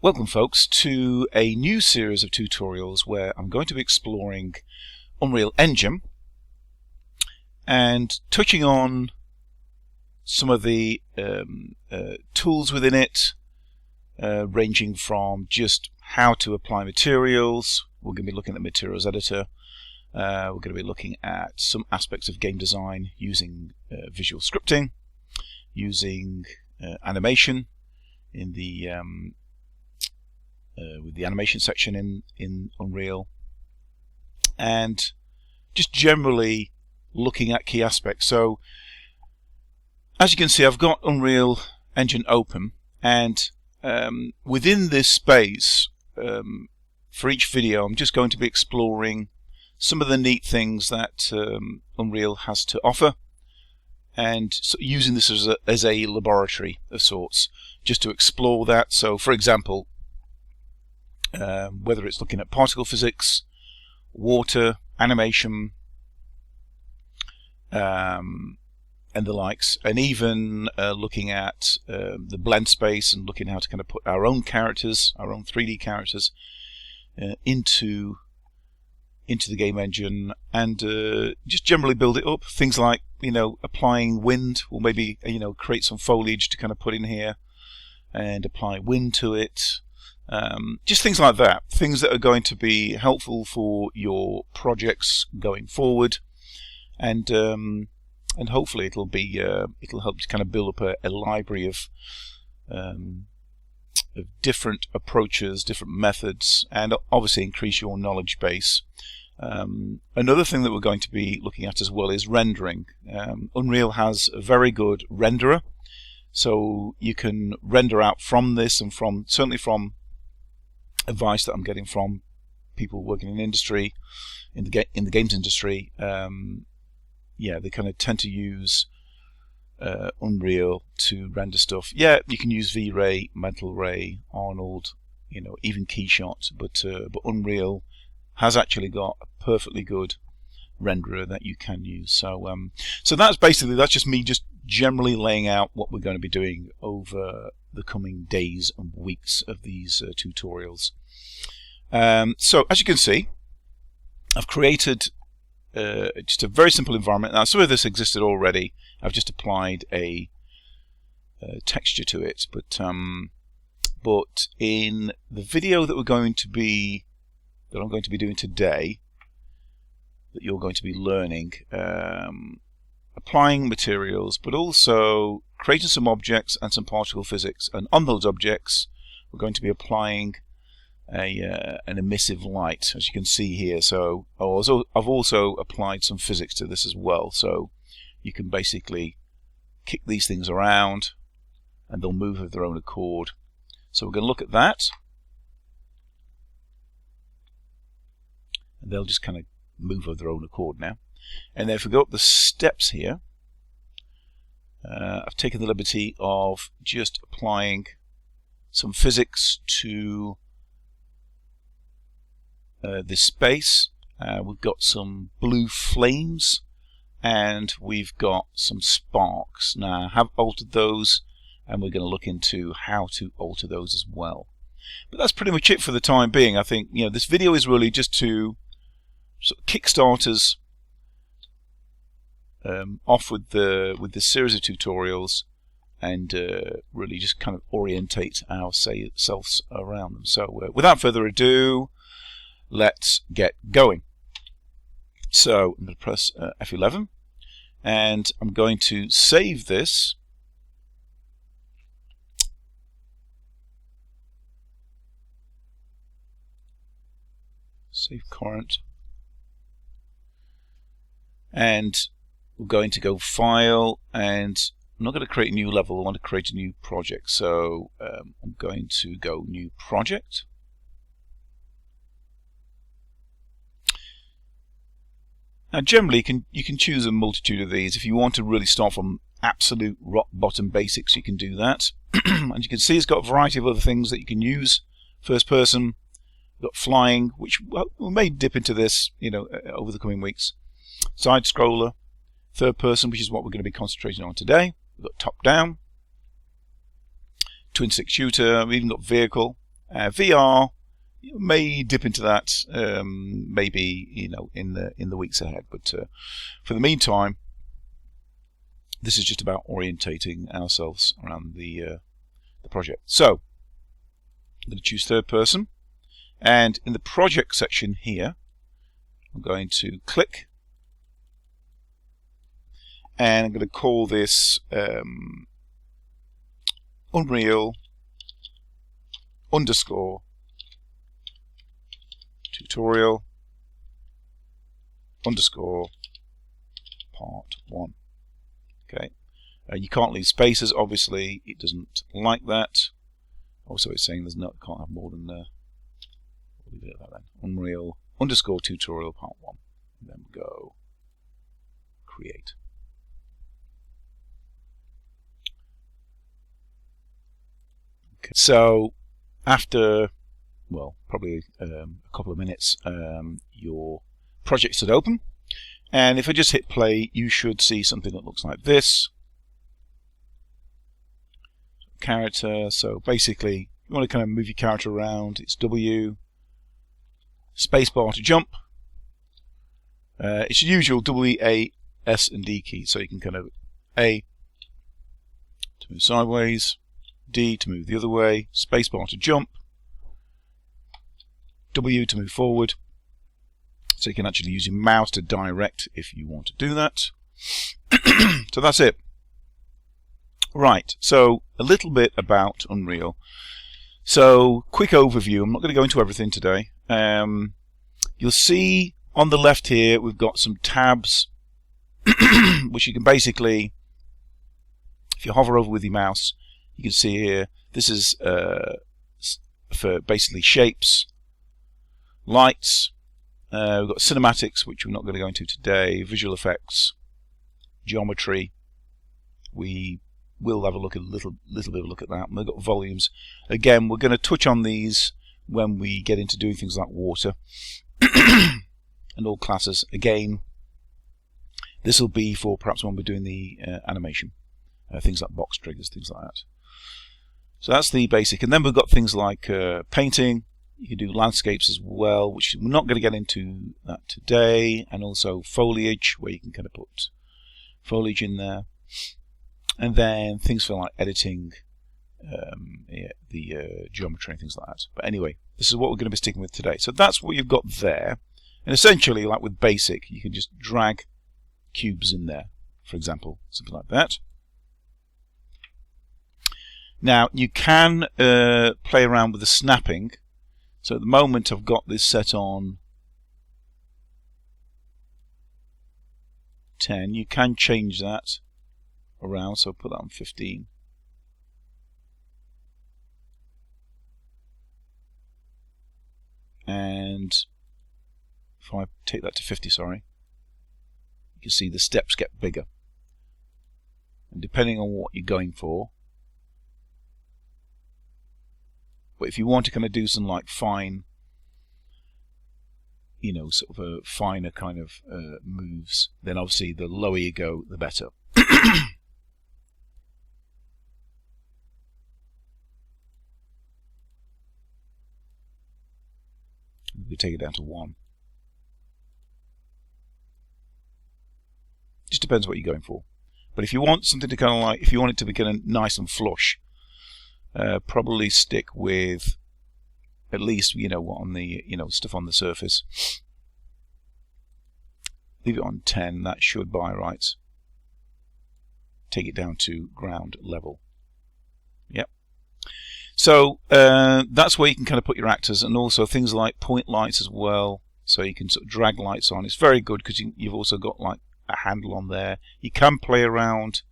Welcome folks to a new series of tutorials where I'm going to be exploring Unreal Engine and touching on some of the tools within it, ranging from just how to apply materials. We're going to be looking at the materials editor. We're going to be looking at some aspects of game design using visual scripting, using animation in the with the animation section in Unreal, and just generally looking at key aspects. So as you can see, I've got Unreal Engine open, and within this space, for each video I'm just going to be exploring some of the neat things that Unreal has to offer, and so using this as a laboratory of sorts, just to explore that. So for example, whether it's looking at particle physics, water, animation, and the likes, and even looking at the blend space and looking how to kind of put our own characters, our own 3D characters, into the game engine, and just generally build it up. Things like, applying wind, or maybe create some foliage to kind of put in here and apply wind to it. Just things like that, things that are going to be helpful for your projects going forward, and hopefully it'll help to kind of build up a library of different approaches, different methods, and obviously increase your knowledge base. Another thing that we're going to be looking at as well is rendering. Unreal has a very good renderer, so you can render out from this, and certainly from advice that I'm getting from people working in industry, in the games industry. They kind of tend to use Unreal to render stuff. Yeah, you can use V-Ray, Mental Ray, Arnold, even Keyshot, but Unreal has actually got a perfectly good renderer that you can use. So that's just me just generally laying out what we're going to be doing over the coming days and weeks of these tutorials. So as you can see, I've created just a very simple environment. Now some of this existed already. I've just applied a texture to it, but in the video that I'm going to be doing today, that you're going to be learning, applying materials, but also creating some objects and some particle physics. And on those objects, we're going to be applying an emissive light, as you can see here. So I've also applied some physics to this as well. So you can basically kick these things around, and they'll move of their own accord. So we're going to look at that, and they'll just kind of move of their own accord now. And then if we go up the steps here, I've taken the liberty of just applying some physics to this space. We've got some blue flames, and we've got some sparks. Now I have altered those, and we're going to look into how to alter those as well. But that's pretty much it for the time being. I think this video is really just to sort of kickstart us off with this series of tutorials, and really just kind of orientate ourselves around them. So without further ado, let's get going. So I'm going to press F11, and I'm going to save this. Save current. And we're going to go File, and I'm not going to create a new level. I want to create a new project. So I'm going to go New Project. Now generally you can choose a multitude of these. If you want to really start from absolute rock bottom basics, you can do that. And you can see it's got a variety of other things that you can use. First person, we've got flying, which we may dip into this over the coming weeks. Side scroller, third person, which is what we're going to be concentrating on today. We've got top down, twin stick shooter, we've even got vehicle, VR, you may dip into that, maybe in the weeks ahead. But for the meantime, this is just about orientating ourselves around the project. So I'm going to choose third person, and in the project section here, I'm going to click, and I'm going to call this Unreal _ tutorial _ part 1. Okay, you can't leave spaces, obviously it doesn't like that. Also it's saying can't have more than we'll leave it at that then. Unreal _ tutorial part 1, and then go create. Okay. So after, well, probably a couple of minutes, your project should open, and if I just hit play, you should see something that looks like this. Character, so basically you want to kind of move your character around. It's W, spacebar to jump. It's your usual W, A, S and D key, so you can kind of A to move sideways, D to move the other way, spacebar to jump, W to move forward. So you can actually use your mouse to direct if you want to do that. So that's it. Right, so a little bit about Unreal. So quick overview. I'm not going to go into everything today. You'll see on the left here we've got some tabs which you can basically, if you hover over with your mouse, you can see here this is for basically shapes, lights. We've got cinematics, which we're not going to go into today, visual effects, geometry. We will have a look at little bit of a look at that. And we've got volumes. Again, we're going to touch on these when we get into doing things like water and all classes. Again, this will be for perhaps when we're doing the animation, things like box triggers, things like that. So that's the basic. And then we've got things like painting. You can do landscapes as well, which we're not going to get into that today, and also foliage, where you can kind of put foliage in there, and then things for like editing, the geometry and things like that. But anyway, this is what we're going to be sticking with today. So that's what you've got there, and essentially, like with Basic, you can just drag cubes in there, for example, something like that. Now you can play around with the snapping. So at the moment I've got this set on 10. You can change that around, so I'll put that on 15. And if I take that to 50, sorry, you can see the steps get bigger. And depending on what you're going for, but if you want to kind of do some like fine, sort of a finer kind of moves, then obviously the lower you go, the better. We take it down to 1. Just depends what you're going for. But if you want something to kind of like, if you want it to be kind of nice and flush, probably stick with at least what on the stuff on the surface. Leave it on 10. That should by right take it down to ground level. Yep. So that's where you can kind of put your actors, and also things like point lights as well. So you can sort of drag lights on. It's very good because you've also got like a handle on there. You can play around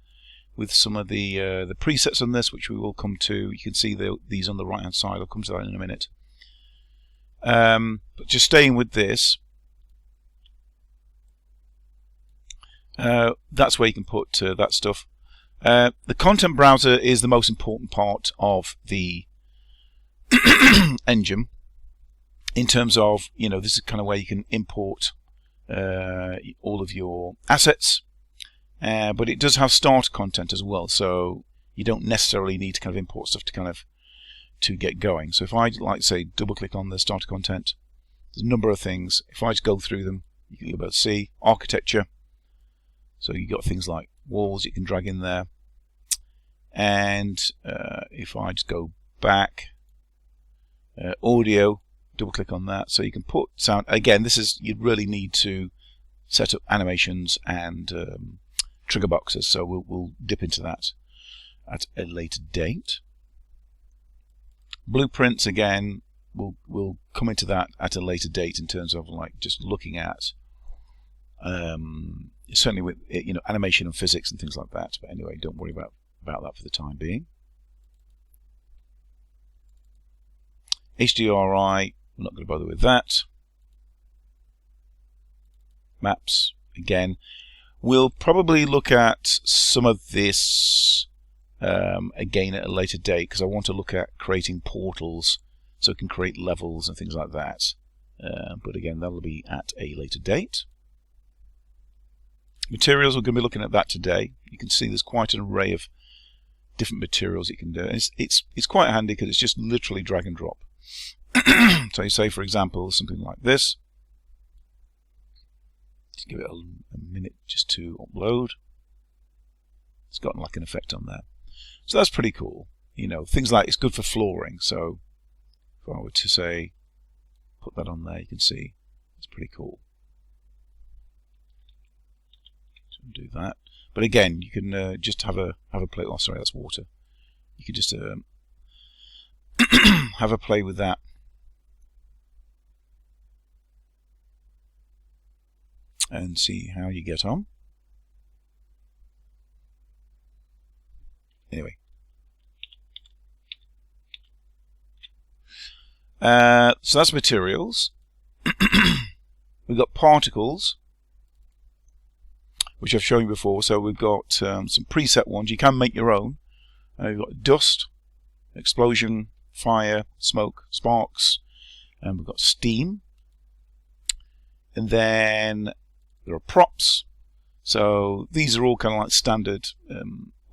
with some of the presets on this, which we will come to. You can see these on the right hand side. I'll come to that in a minute. But just staying with this, that's where you can put that stuff. The content browser is the most important part of the engine in terms of, this is kind of where you can import all of your assets. But it does have starter content as well, so you don't necessarily need to kind of import stuff to kind of to get going. So if I, like say, double click on the starter content, there's a number of things. If I just go through them, you'll be able to see architecture. So you've got things like walls you can drag in there. And if I just go back, audio, double click on that, so you can put sound. Again, this is, you'd really need to set up animations and trigger boxes, so we'll dip into that at a later date. Blueprints, again, we'll come into that at a later date in terms of like just looking at certainly with animation and physics and things like that. But anyway, don't worry about that for the time being. HDRI, we're not going to bother with that. Maps, again, we'll probably look at some of this again at a later date, because I want to look at creating portals so it can create levels and things like that. But again, that'll be at a later date. Materials, we're going to be looking at that today. You can see there's quite an array of different materials you can do. And it's quite handy because it's just literally drag and drop. So you say, for example, something like this. Just give it a minute just to upload. It's got like an effect on there. So that's pretty cool. Things like it's good for flooring. So if I were to say, put that on there, you can see it's pretty cool. So do that. But again, you can just have a play. Oh, sorry, that's water. You can just have a play with that. And see how you get on. Anyway. So that's materials. We've got particles, which I've shown you before. So we've got some preset ones. You can make your own. We've got dust, explosion, fire, smoke, sparks, and we've got steam. And then there are props. So these are all kind of like standard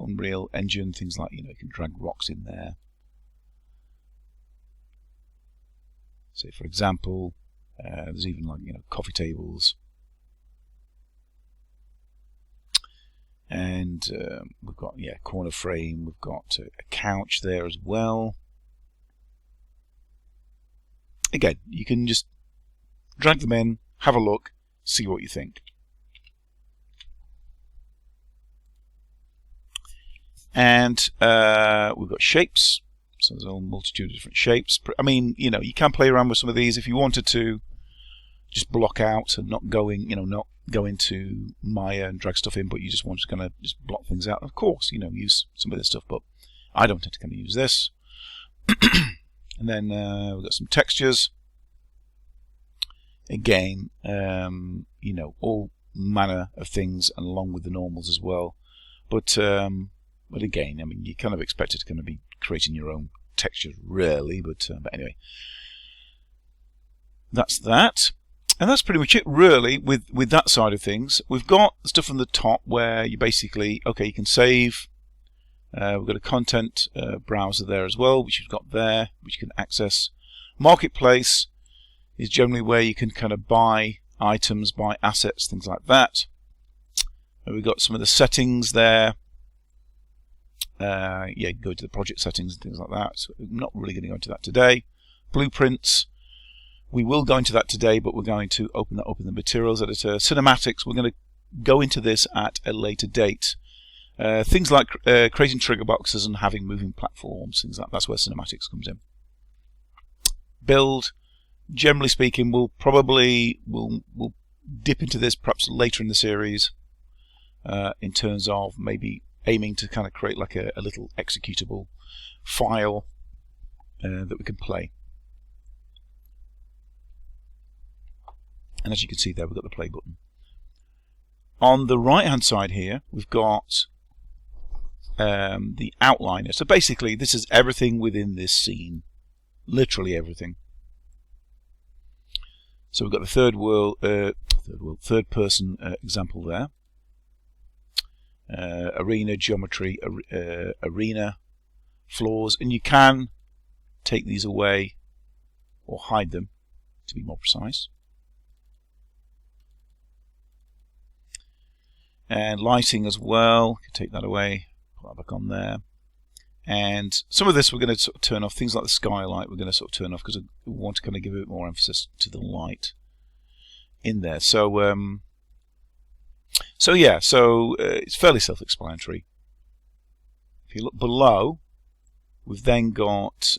Unreal Engine things, like you can drag rocks in there. Say for example, there's even like coffee tables, and we've got corner frame. We've got a couch there as well. Again, you can just drag them in, have a look, see what you think. And we've got shapes. So there's a whole multitude of different shapes. I mean, you can play around with some of these if you wanted to. Just block out and not not go into Maya and drag stuff in, but you just want to kind of just block things out. Of course, use some of this stuff, but I don't tend to kind of use this. And then we've got some textures. Again, all manner of things, and along with the normals as well. But again, I mean, you kind of expect it to kind of be creating your own textures, really. But anyway, that's that, and that's pretty much it, really, with that side of things. We've got stuff on the top where you basically, you can save. We've got a content browser there as well, which you've got there, which you can access. Marketplace is generally where you can kind of buy items, buy assets, things like that. And we've got some of the settings there. Go to the project settings and things like that. So I'm not really going to go into that today. Blueprints, we will go into that today, but we're going to open that up in the materials editor. Cinematics, we're going to go into this at a later date. Things like creating trigger boxes and having moving platforms, things like that's where cinematics comes in. Build, generally speaking, we'll dip into this perhaps later in the series in terms of maybe aiming to kind of create like a little executable file that we can play. And as you can see there, we've got the play button. On the right hand side here, we've got the outliner. So basically this is everything within this scene, literally everything. So we've got the third person example there. Arena, geometry, arena, floors, and you can take these away, or hide them to be more precise. And lighting as well, take that away, put that back on there. And some of this we're going to sort of turn off. Things like the skylight we're going to sort of turn off because we want to kind of give a bit more emphasis to the light in there. So it's fairly self-explanatory. If you look below, we've then got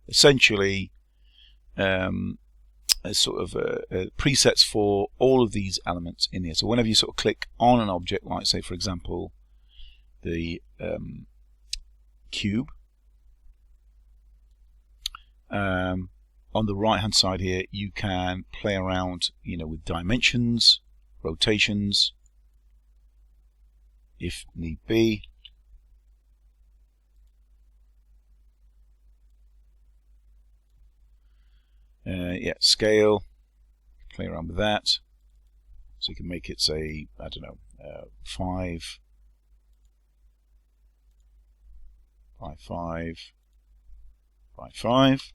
essentially a sort of presets for all of these elements in here. So whenever you sort of click on an object, like say for example the cube, on the right hand side here you can play around, with dimensions, rotations if need be. Scale, play around with that. So you can make it, say, I don't know, 5 by 5 by 5.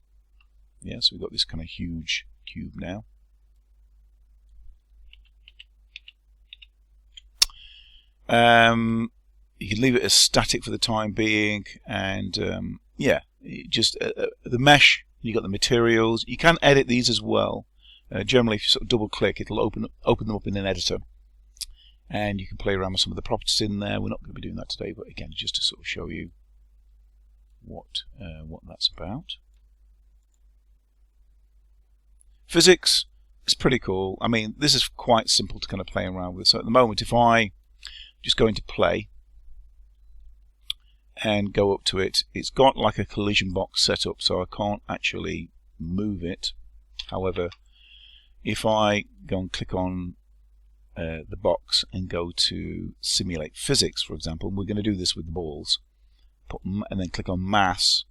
Yeah, so we've got this kind of huge cube now. You can leave it as static for the time being, and just the mesh. You've got the materials. You can edit these as well. Generally, if you sort of double click, it'll open them up in an editor, and you can play around with some of the properties in there. We're not going to be doing that today, but again, just to sort of show you what that's about. Physics is pretty cool. I mean, this is quite simple to kind of play around with. So at the moment, if I just go into play and go up to it, it's got like a collision box set up, so I can't actually move it. However, if I go and click on the box and go to simulate physics, for example, we're going to do this with the balls, and then click on mass,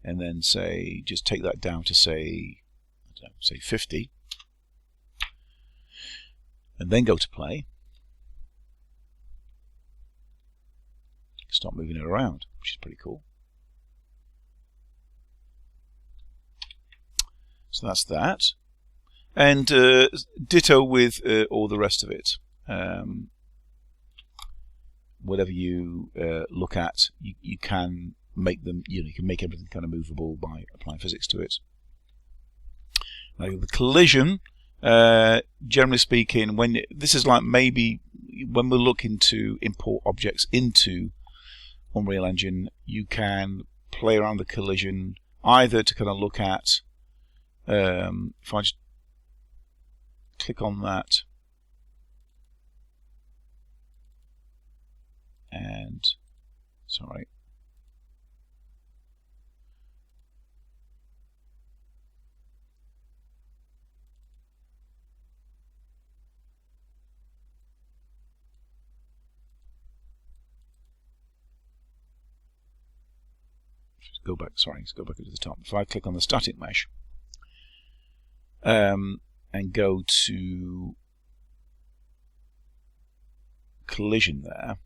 and then say, just take that down to say, I don't know, say 50, and then go to play. Start moving it around, which is pretty cool. So that's that, and ditto with all the rest of it. Whatever you look at, you can make them. You can make everything kind of movable by applying physics to it. Now the collision, generally speaking, when this is like maybe when we're looking to import objects into Unreal Engine, you can play around the collision either to kind of look at, if I just click on that and, sorry, let's go back to the top. If I click on the static mesh and go to collision there,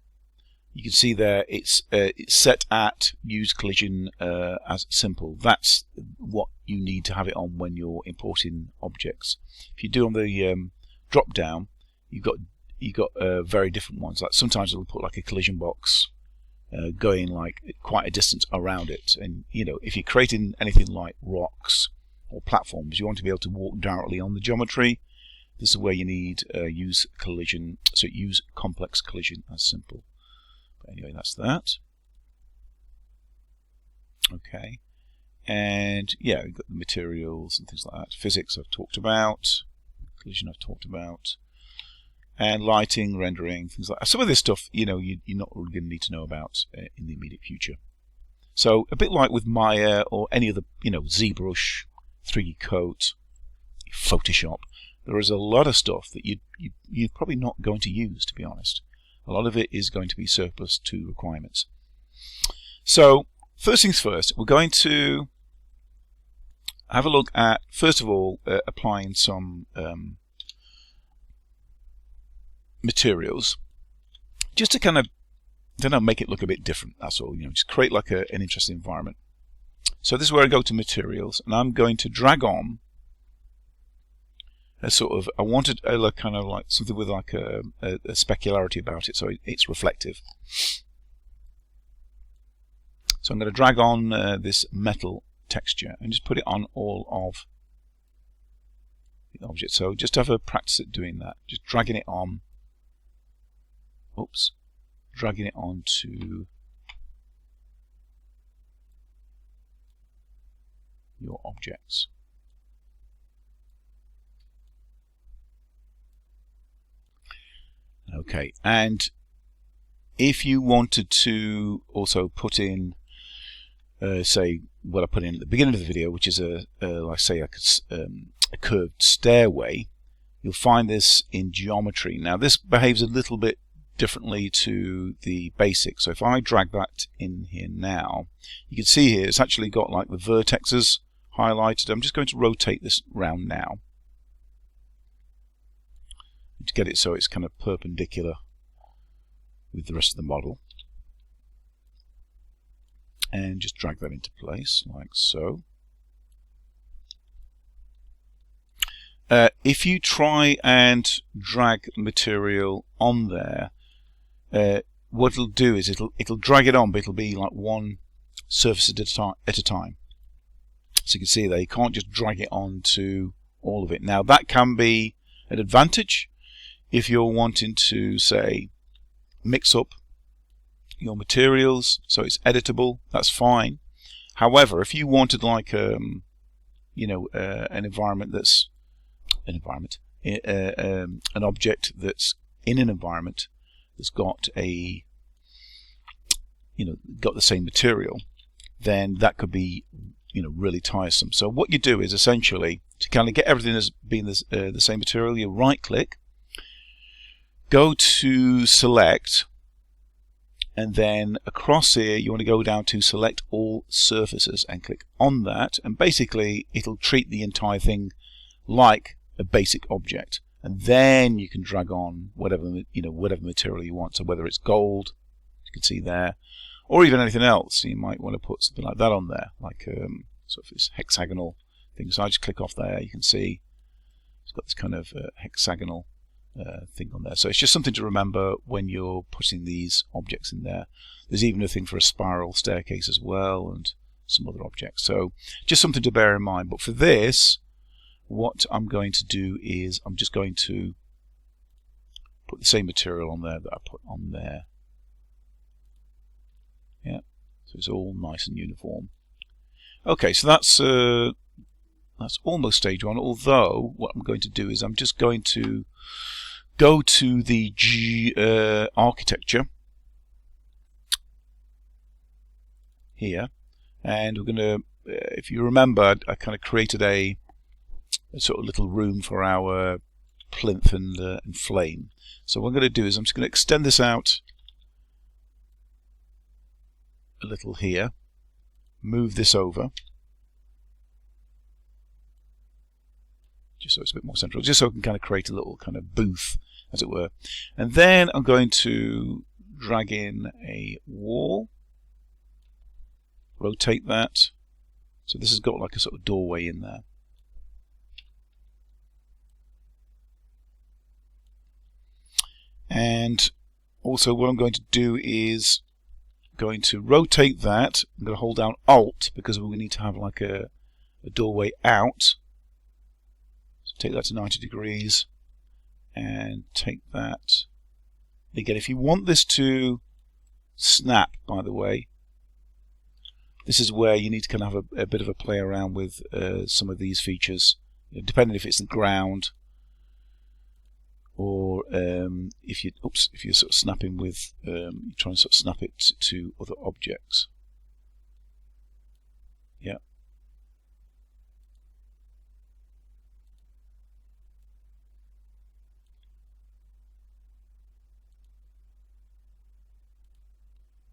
you can see there it's set at use collision as simple. That's what you need to have it on when you're importing objects. If you do on the drop down, you've got very different ones. Like sometimes it'll put like a collision box going like quite a distance around it, and if you're creating anything like rocks or platforms, you want to be able to walk directly on the geometry. This is where you need use collision, so use complex collision as simple. But anyway, that's that. Okay, and yeah, we've got the materials and things like that. Physics I've talked about, collision I've talked about, and lighting, rendering, things like that. Some of this stuff, you're not really going to need to know about in the immediate future. So a bit like with Maya or any other, ZBrush, 3D Coat, Photoshop, there is a lot of stuff that you're probably not going to use, to be honest. A lot of it is going to be surplus to requirements. So first things first, we're going to have a look at, first of all, applying some materials, just to kind of, make it look a bit different. That's all. Just create like an interesting environment. So this is where I go to materials, and I'm going to drag on a sort of, I wanted a look kind of like something with like a specularity about it, so it's reflective. So I'm going to drag on this metal texture and just put it on all of the object. So just have a practice at doing that, just dragging it on. Oops, dragging it on to your objects. Okay, and if you wanted to also put in, say, what I put in at the beginning of the video, which is like say a curved stairway, you'll find this in geometry. Now this behaves a little bit differently to the basic. So if I drag that in here now, you can see here it's actually got like the vertexes highlighted. I'm just going to rotate this round now to get it so it's kind of perpendicular with the rest of the model, and just drag that into place like so. If you try and drag material on there, what it'll do is it'll drag it on, but it'll be like one surface at a time. So you can see there, you can't just drag it on to all of it. Now that can be an advantage if you're wanting to, say, mix up your materials so it's editable. That's fine. However, if you wanted like an environment that's an object that's in an environment that's got a got the same material, then that could be really tiresome. So what you do is essentially to kind of get everything as being the same material, you right click, go to select, and then across here you want to go down to select all surfaces and click on that, and basically it'll treat the entire thing like a basic object, and then you can drag on whatever material you want. So whether it's gold, you can see there, or even anything else. You might want to put something like that on there, like sort of this hexagonal thing. So I just click off there, you can see it's got this kind of hexagonal thing on there. So it's just something to remember when you're putting these objects in there. There's even a thing for a spiral staircase as well, and some other objects. So just something to bear in mind. But for this, what I'm going to do is I'm just going to put the same material on there that I put on there. Yeah, so it's all nice and uniform. Okay, so that's almost stage one. Although what I'm going to do is I'm just going to go to the architecture here, and we're going to, if you remember, I kind of created a sort of little room for our plinth and flame. So what I'm going to do is I'm just going to extend this out a little here, move this over just so it's a bit more central, just so I can kind of create a little kind of booth, as it were. And then I'm going to drag in a wall, rotate that, so this has got like a sort of doorway in there. And also what I'm going to do is going to rotate that. I'm going to hold down Alt because we need to have like a doorway out. So take that to 90 degrees and take that. Again, if you want this to snap, by the way, this is where you need to kind of have a bit of a play around with some of these features, depending if it's the ground, or if you're sort of snapping with, you're trying to sort of snap it to other objects. Yeah.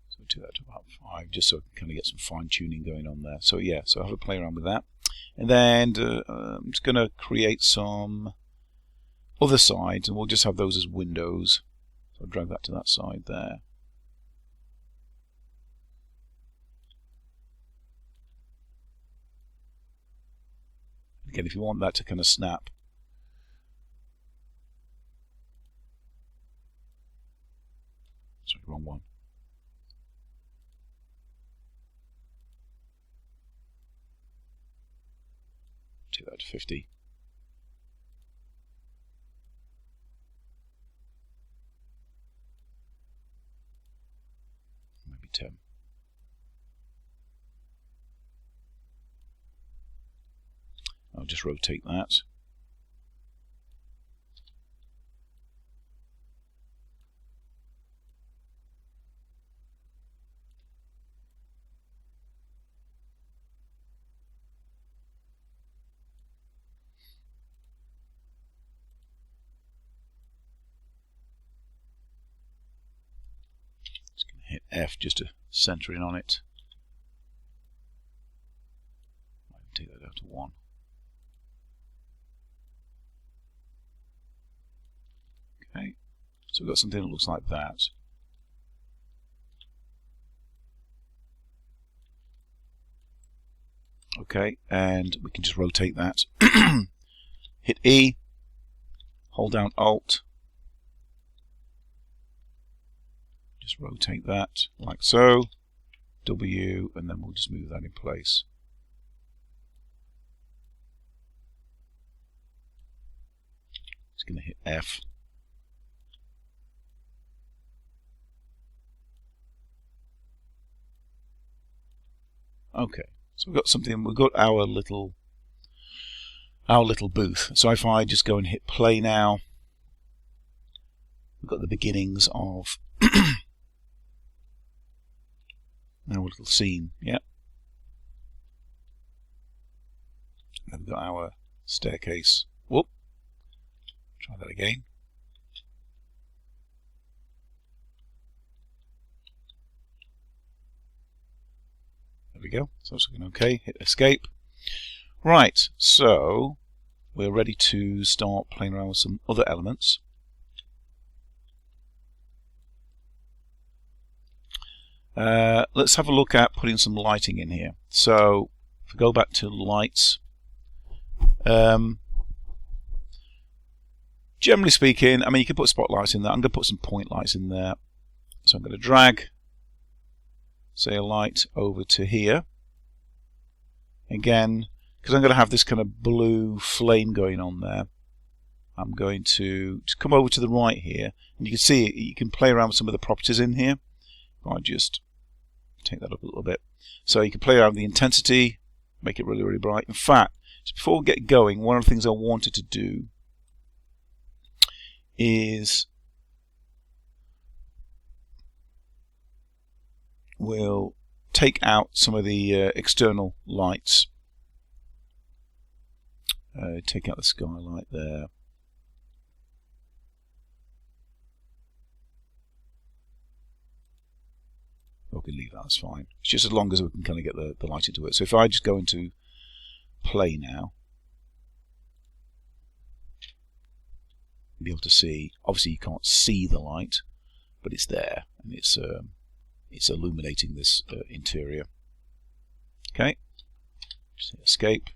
So do that to about 5, just so I can kind of get some fine tuning going on there. So yeah, so I have a play around with that, and then I'm just going to create some other sides, and we'll just have those as windows. So I'll drag that to that side there. Again, if you want that to kind of snap. Sorry, wrong one. Take that to 50. Maybe 10. I'll just rotate that. Just going to hit F just to center in on it. I'll take that down to 1. Okay, so we've got something that looks like that. Okay, and we can just rotate that. Hit E, hold down Alt, just rotate that like so, W, and then we'll just move that in place. Just going to hit F. Okay, so we've got something, we've got our little booth. So if I just go and hit play now, we've got the beginnings of our little scene, yeah. And then we've got our staircase. Whoop. Try that again. There we go. So it's looking okay. Hit escape. Right, so we're ready to start playing around with some other elements. Let's have a look at putting some lighting in here. So if we go back to lights, generally speaking, I mean, you can put spotlights in there. I'm going to put some point lights in there. So I'm going to drag, say, a light over to here. Again, because I'm going to have this kind of blue flame going on there, I'm going to just come over to the right here, and you can see you can play around with some of the properties in here. I just take that up a little bit. So you can play around with the intensity, make it really, really bright. In fact, just before we get going, one of the things I wanted to do is we'll take out some of the external lights. Take out the skylight there. We can leave that, that's fine. It's just as long as we can kind of get the light into it. So if I just go into play now, you'll be able to see, obviously you can't see the light, but it's there, and it's illuminating this interior. Okay, just hit escape.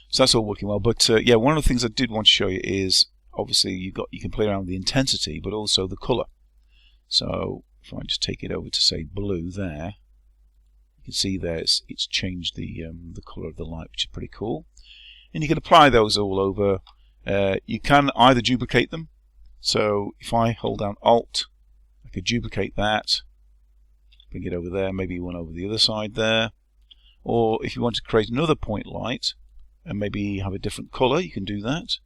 So that's all working well. But yeah, one of the things I did want to show you is obviously you can play around with the intensity, but also the color. So if I just take it over to say blue there, you can see there it's changed the color of the light, which is pretty cool. And you can apply those all over. You can either duplicate them. So if I hold down Alt, I could duplicate that, bring it over there, maybe one over the other side there. Or if you want to create another point light and maybe have a different color, you can do that.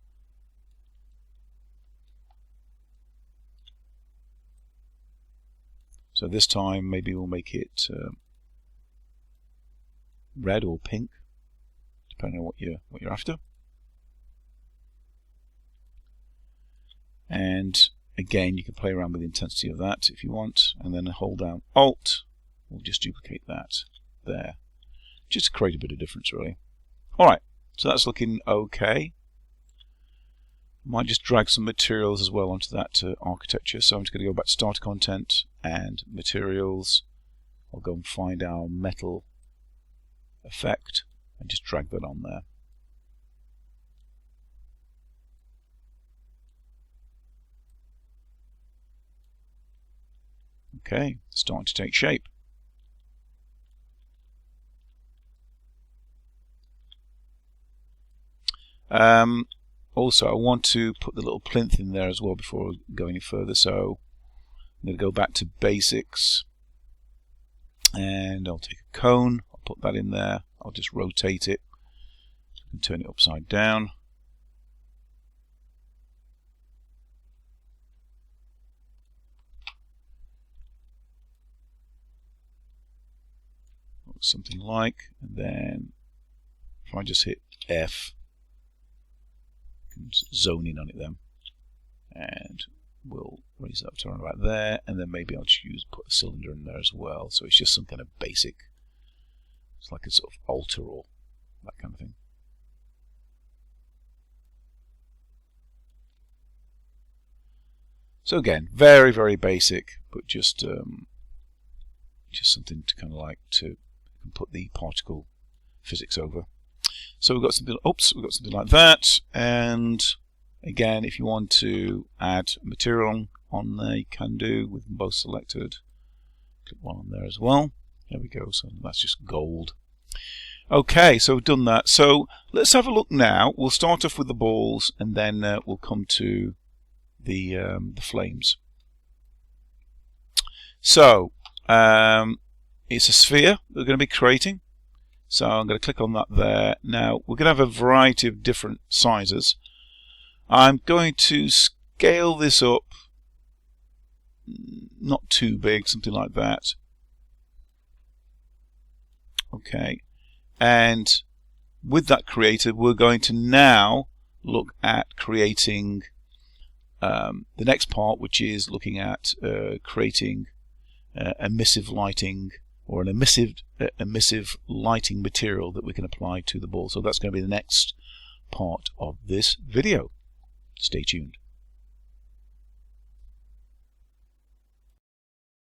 So this time maybe we'll make it red or pink, depending on what you're after. And again, you can play around with the intensity of that if you want, and then hold down Alt. We'll just duplicate that there, just to create a bit of difference, really. All right, so that's looking okay. Might just drag some materials as well onto that architecture. So I'm just going to go back to Starter Content and Materials. I'll go and find our metal effect and just drag that on there. Okay, starting to take shape. Also, I want to put the little plinth in there as well before I go any further. So I'm going to go back to basics, and I'll take a cone. I'll put that in there. I'll just rotate it and turn it upside down. Something like, and then if I just hit F, I can zone in on it then, and we'll raise that up to around about there, and then maybe I'll just put a cylinder in there as well, so it's just some kind of basic, it's like a sort of altar or that kind of thing. So again, very, very basic, but just something to kind of like to put the particle physics over. So we've got something. Oops, we've got something like that. And again, if you want to add material on there, you can do with them both selected. Click one on there as well. There we go. So that's just gold. Okay, so we've done that. So let's have a look now. We'll start off with the balls, and then we'll come to the flames. So it's a sphere that we're going to be creating. So I'm going to click on that there. Now we're going to have a variety of different sizes. I'm going to scale this up, not too big, something like that. Okay, and with that created, we're going to now look at creating the next part, which is looking at creating emissive lighting, or an emissive lighting material that we can apply to the ball. So that's going to be the next part of this video. Stay tuned.